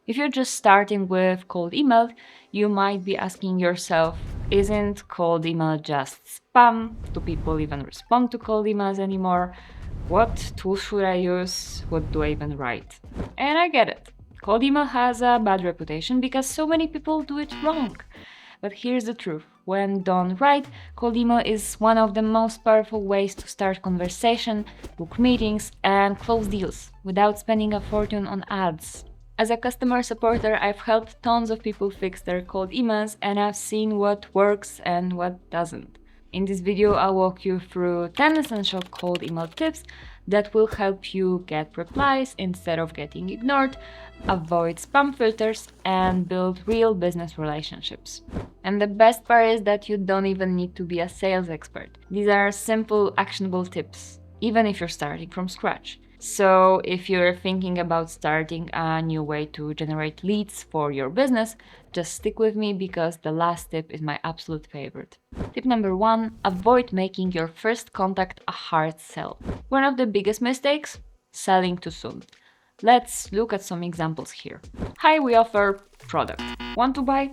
If you're just starting with cold email, you might be asking yourself, isn't cold email just spam? Do people even respond to cold emails anymore? What tools should I use? What do I even write? And I get it. Cold email has a bad reputation because so many people do it wrong. But here's the truth. When done right, cold email is one of the most powerful ways to start conversation, book meetings, and close deals without spending a fortune on ads. As a customer supporter, I've helped tons of people fix their cold emails and I've seen what works and what doesn't. In this video, I'll walk you through 10 essential cold email tips that will help you get replies instead of getting ignored, avoid spam filters, and build real business relationships. And the best part is that you don't even need to be a sales expert. These are simple, actionable tips, even if you're starting from scratch. So, if you're thinking about starting a new way to generate leads for your business, just stick with me because the last tip is my absolute favorite. Tip number 1, avoid making your first contact a hard sell. One of the biggest mistakes? Selling too soon. Let's look at some examples here. Hi, we offer product. Want to buy?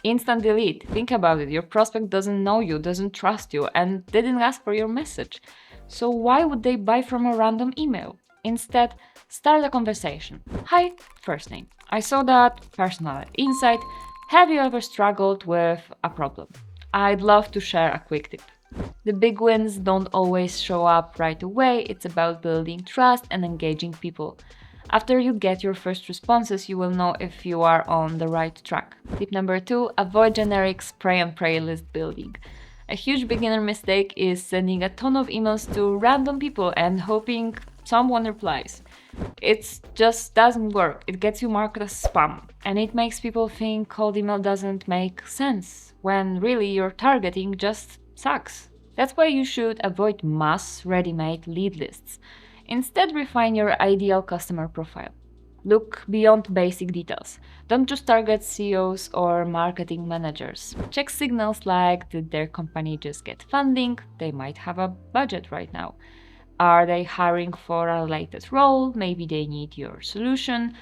Instant delete. Think about it. Your prospect doesn't know you, doesn't trust you, and didn't ask for your message. So why would they buy from a random email? Instead, start a conversation. Hi, first name. I saw that personal insight. Have you ever struggled with a problem? I'd love to share a quick tip. The big wins don't always show up right away. It's about building trust and engaging people. After you get your first responses, you will know if you are on the right track. Tip number 2, avoid generic spray and pray list building. A huge beginner mistake is sending a ton of emails to random people and hoping someone replies. It just doesn't work. It gets you marked as spam. And it makes people think cold email doesn't make sense, when really your targeting just sucks. That's why you should avoid mass ready-made lead lists. Instead, refine your ideal customer profile. Look beyond basic details. Don't just target CEOs or marketing managers. Check signals like, did their company just get funding? They might have a budget right now. Are they hiring for a related role? Maybe they need your solution.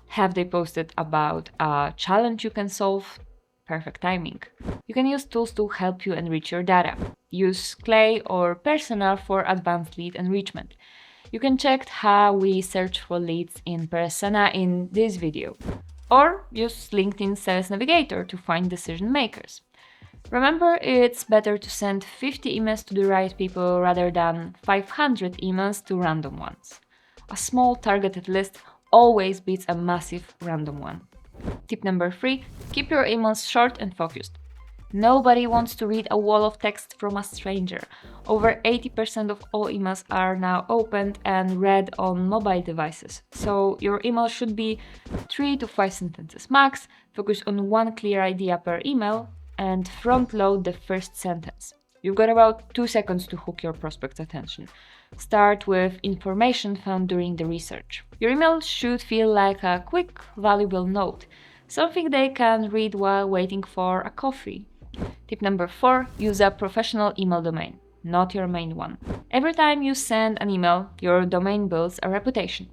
Have they posted about a challenge you can solve? Perfect timing. You can use tools to help you enrich your data. Use Clay or Persona for advanced lead enrichment. You can check how we search for leads in Persona in this video. Or use LinkedIn Sales Navigator to find decision makers. Remember, it's better to send 50 emails to the right people rather than 500 emails to random ones. A small targeted list always beats a massive random one. Tip number 3, keep your emails short and focused. Nobody wants to read a wall of text from a stranger. Over 80% of all emails are now opened and read on mobile devices. So your email should be 3 to 5 sentences max, focus on one clear idea per email, and front load the first sentence. You've got about 2 seconds to hook your prospect's attention. Start with information found during the research. Your email should feel like a quick, valuable note, something they can read while waiting for a coffee. Tip number 4, use a professional email domain, not your main one. Every time you send an email, your domain builds a reputation.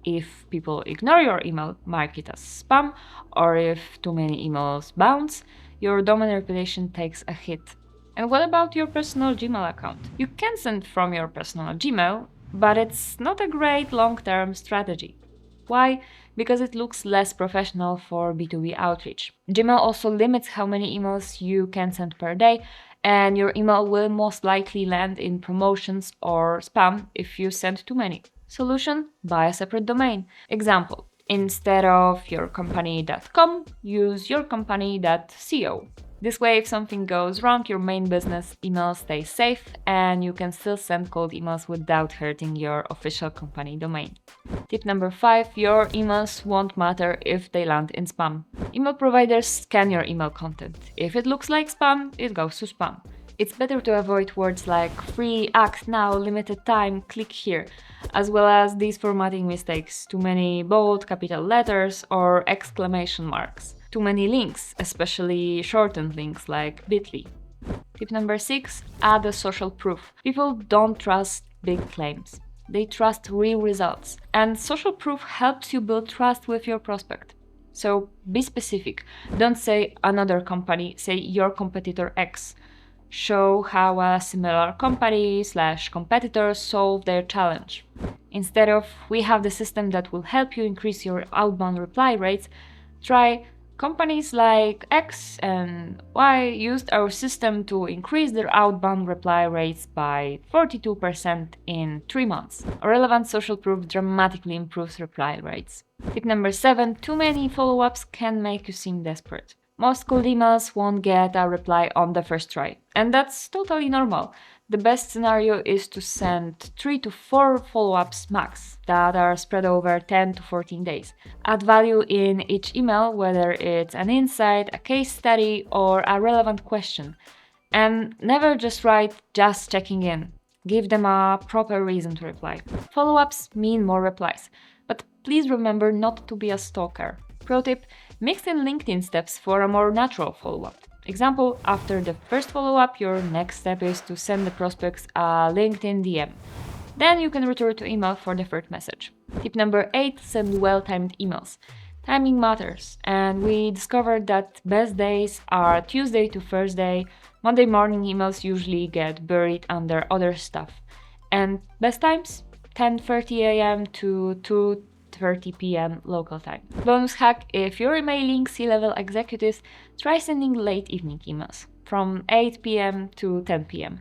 If people ignore your email, mark it as spam, or if too many emails bounce, your domain reputation takes a hit. And what about your personal Gmail account? You can send from your personal Gmail, but it's not a great long-term strategy. Why? Because it looks less professional for B2B outreach. Gmail also limits how many emails you can send per day, and your email will most likely land in promotions or spam if you send too many. Solution? Buy a separate domain. Example, instead of yourcompany.com, use yourcompany.co. This way, if something goes wrong, your main business email stays safe and you can still send cold emails without hurting your official company domain. Tip number 5, your emails won't matter if they land in spam. Email providers scan your email content. If it looks like spam, it goes to spam. It's better to avoid words like free, act now, limited time, click here, as well as these formatting mistakes, too many bold capital letters or exclamation marks. Too many links, especially shortened links like bit.ly. Tip number 6, add a social proof. People don't trust big claims. They trust real results. And social proof helps you build trust with your prospect. So be specific. Don't say another company, say your competitor X. Show how a similar company/competitors solve their challenge. Instead of we have the system that will help you increase your outbound reply rates, try companies like X and Y used our system to increase their outbound reply rates by 42% in 3 months. Relevant social proof dramatically improves reply rates. Tip number 7, too many follow-ups can make you seem desperate. Most cold emails won't get a reply on the first try, and that's totally normal. The best scenario is to send 3 to 4 follow-ups max that are spread over 10 to 14 days. Add value in each email, whether it's an insight, a case study, or a relevant question. And never just write just checking in. Give them a proper reason to reply. Follow-ups mean more replies, but please remember not to be a stalker. Pro tip, mix in LinkedIn steps for a more natural follow-up. Example, after the first follow-up, your next step is to send the prospects a LinkedIn DM. Then you can return to email for the third message. Tip number 8, send well-timed emails. Timing matters, and we discovered that best days are Tuesday to Thursday. Monday morning emails usually get buried under other stuff. And best times? 10:30 a.m. to 2:30 p.m. local time. Bonus hack, if you're emailing C-level executives, try sending late evening emails from 8 p.m. to 10 p.m.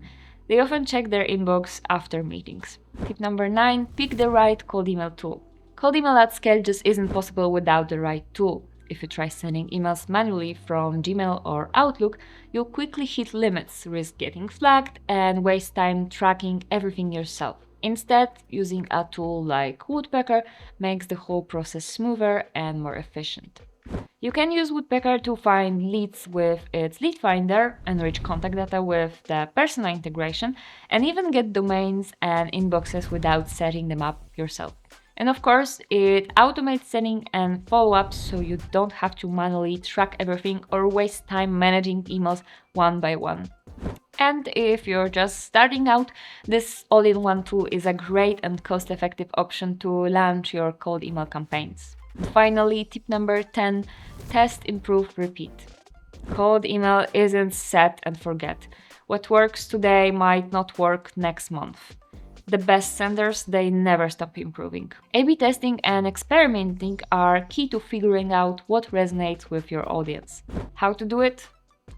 They often check their inbox after meetings. Tip number 9, pick the right cold email tool. Cold email at scale just isn't possible without the right tool. If you try sending emails manually from Gmail or Outlook, you'll quickly hit limits, risk getting flagged, and waste time tracking everything yourself. Instead, using a tool like Woodpecker makes the whole process smoother and more efficient. You can use Woodpecker to find leads with its lead finder, enrich contact data with the personal integration, and even get domains and inboxes without setting them up yourself. And of course, it automates sending and follow-ups so you don't have to manually track everything or waste time managing emails one by one. And if you're just starting out, this all-in-one tool is a great and cost-effective option to launch your cold email campaigns. And finally, tip number 10, test, improve, repeat. Cold email isn't set and forget. What works today might not work next month. The best senders, they never stop improving. A/B testing and experimenting are key to figuring out what resonates with your audience. How to do it?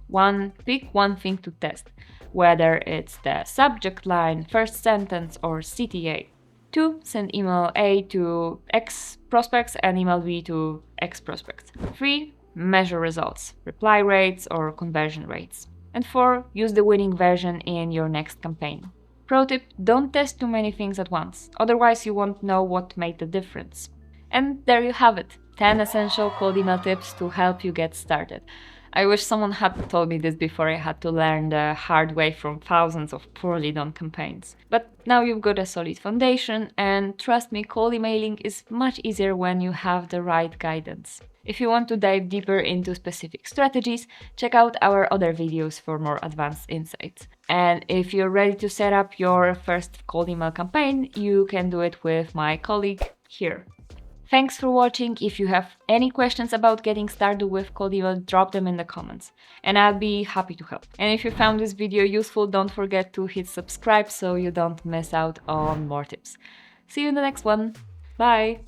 1. Pick one thing to test, whether it's the subject line, first sentence, or CTA. 2. Send email A to X prospects and email B to X prospects. 3. Measure results, reply rates or conversion rates. And 4. Use the winning version in your next campaign. Pro tip, don't test too many things at once, otherwise you won't know what made the difference. And there you have it, 10 essential cold email tips to help you get started. I wish someone had told me this before I had to learn the hard way from thousands of poorly done campaigns. But now you've got a solid foundation, and trust me, cold emailing is much easier when you have the right guidance. If you want to dive deeper into specific strategies, check out our other videos for more advanced insights. And if you're ready to set up your first cold email campaign, you can do it with my colleague here. Thanks for watching. If you have any questions about getting started with cold email, drop them in the comments and I'll be happy to help. And if you found this video useful, don't forget to hit subscribe so you don't miss out on more tips. See you in the next one. Bye!